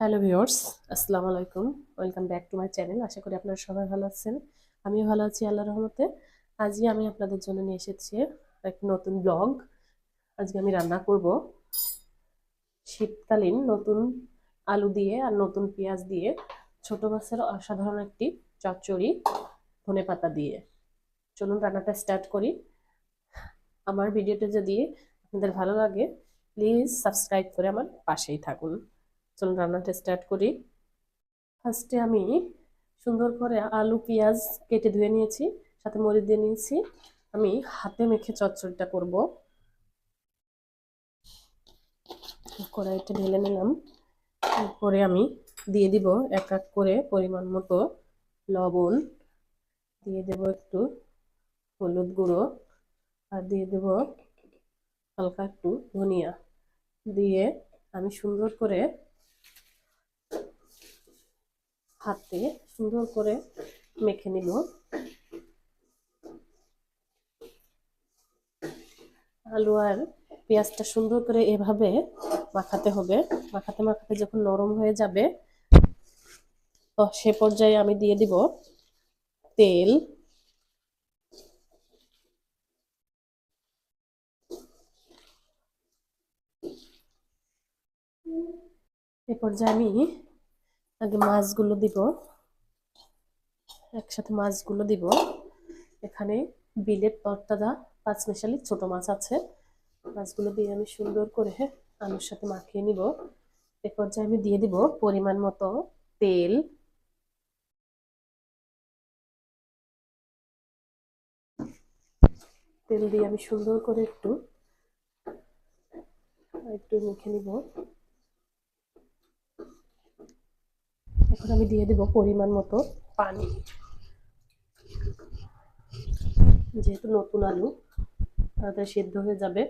Hello viewers, আসসালামু আলাইকুম। Welcome back to my channel. আশা করি আপনারা সবাই ভালো আছেন। আমিও ভালো আছি আল্লাহর রহমতে। আজকে আমি আপনাদের জন্য নিয়ে এসেছি এক নতুন ব্লগ। আজকে আমি রান্না করব শীতকালীন নতুন আলু দিয়ে আর নতুন পেঁয়াজ দিয়ে ছোট মাছের অসাধারণ একটি চচ্চড়ি ধনেপাতা দিয়ে। চলুন রান্নাটা স্টার্ট করি। আমার ভিডিওটা যদি আপনাদের ভালো লাগে প্লিজ সাবস্ক্রাইব করে আমার পাশেই থাকুন। চলুন রান্নাটা স্টার্ট করি। ফার্স্টে আমি সুন্দর করে আলু পেঁয়াজ কেটে ধুয়ে নিয়েছি, সাথে মরিচ দিয়ে নিয়েছি। আমি হাতে মেখে চচ্চড়িটা করব। কড়াইটা ঢেলে নিলাম। এরপরে আমি দিয়ে দিব এক এক করে পরিমাণ মতো লবণ, দিয়ে দেব একটু হলুদ গুঁড়ো, আর দিয়ে দেব হালকা একটু ধনিয়া। দিয়ে আমি সুন্দর করে হাতে সুন্দর করে মেখে নিব। আলু আর পেঁয়াজটা সুন্দর করে এভাবে মাখাতে হবে। মাখাতে মাখাতে যখন নরম হয়ে যাবে তো সে পর্যায়ে আমি দিয়ে দিব তেল। এ পর্যায়ে আমি আগে মাছগুলো দিব, একসাথে মাছগুলো দিব। এখানে বিলেত তরতাজা পাঁচমিশালি ছোট মাছ আছে। মাছগুলো দিয়ে আমি সুন্দর করে আলুর সাথে মাখিয়ে নিব। এ পর্যায়ে আমি দিয়ে দিব পরিমাণ মতো তেল। তেল দিয়ে আমি সুন্দর করে একটু একটু মেখে নিব। এখন আমি দিয়ে দেব পরিমাণ মতো পানি। যেহেতু নতুন আলু তাড়াতাড়ি সেদ্ধ হয়ে যাবে,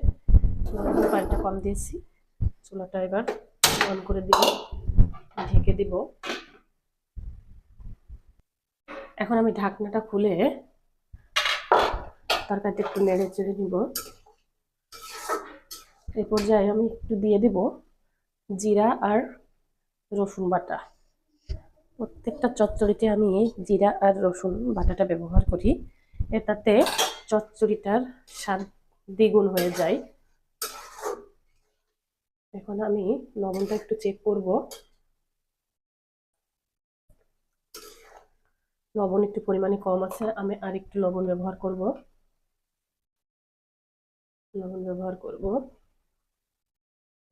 পানিটা কম দিয়েছি। চুলাটা এবার অন করে দিব, ঢেকে দিব। এখন আমি ঢাকনাটা খুলে তরকারিটা একটু নেড়ে চেড়ে নিব। এই পর্যায়ে আমি একটু দিয়ে দিব জিরা আর রসুন বাটা। প্রত্যেকটা চচ্চড়িতে আমি জিরা আর রসুন বাটাটা ব্যবহার করি, এটাতে চচ্চড়িটার স্বাদ দ্বিগুণ হয়ে যায়। এখন আমি লবণটা একটু চেক করব। লবণ একটু পরিমাণে কম আছে, আমি আর একটু লবণ ব্যবহার করব।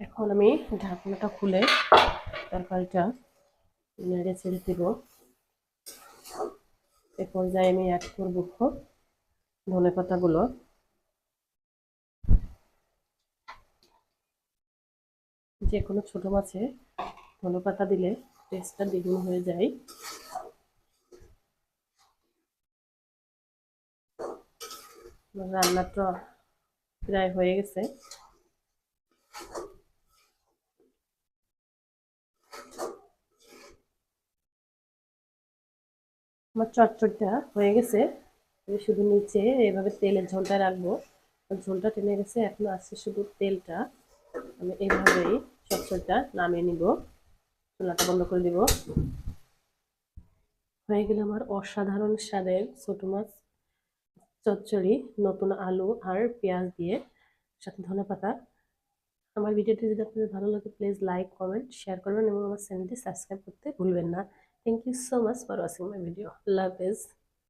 এখন আমি ঢাকনাটা খুলে তরকারিটা নেড়ে ছেড়ে দেব। এ পর্যায়ে আমি অ্যাড করব ধনে পাতাগুলো। যে কোনো ছোট মাছে ধনে পাতা দিলে টেস্টটা দ্বিগুণ হয়ে যায়। রান্নাটা প্রায় হয়ে গেছে। আমার চটচটটা হয়ে গেছে। আমি শুধু নিচে এভাবে তেলের ঝোলটা রাখবো, ঝোলটা টেনে গেছে। এখন আসছে শুধু তেলটা। আমি এইভাবেই চটচটটা নামিয়ে নিব। চুলাটা বন্ধ করে দিব। হয়ে গেলে আমার অসাধারণ স্বাদের ছোট মাছ চচ্চড়ি, নতুন আলু আর পেঁয়াজ দিয়ে, সাথে ধনেপাতা। আমার ভিডিওটি যদি আপনাদের ভালো লাগে প্লিজ লাইক কমেন্ট শেয়ার করবেন এবং আমার চ্যানেলটি সাবস্ক্রাইব করতে ভুলবেন না। Thank you so much for watching my video. আল্লাহ হাফেজ।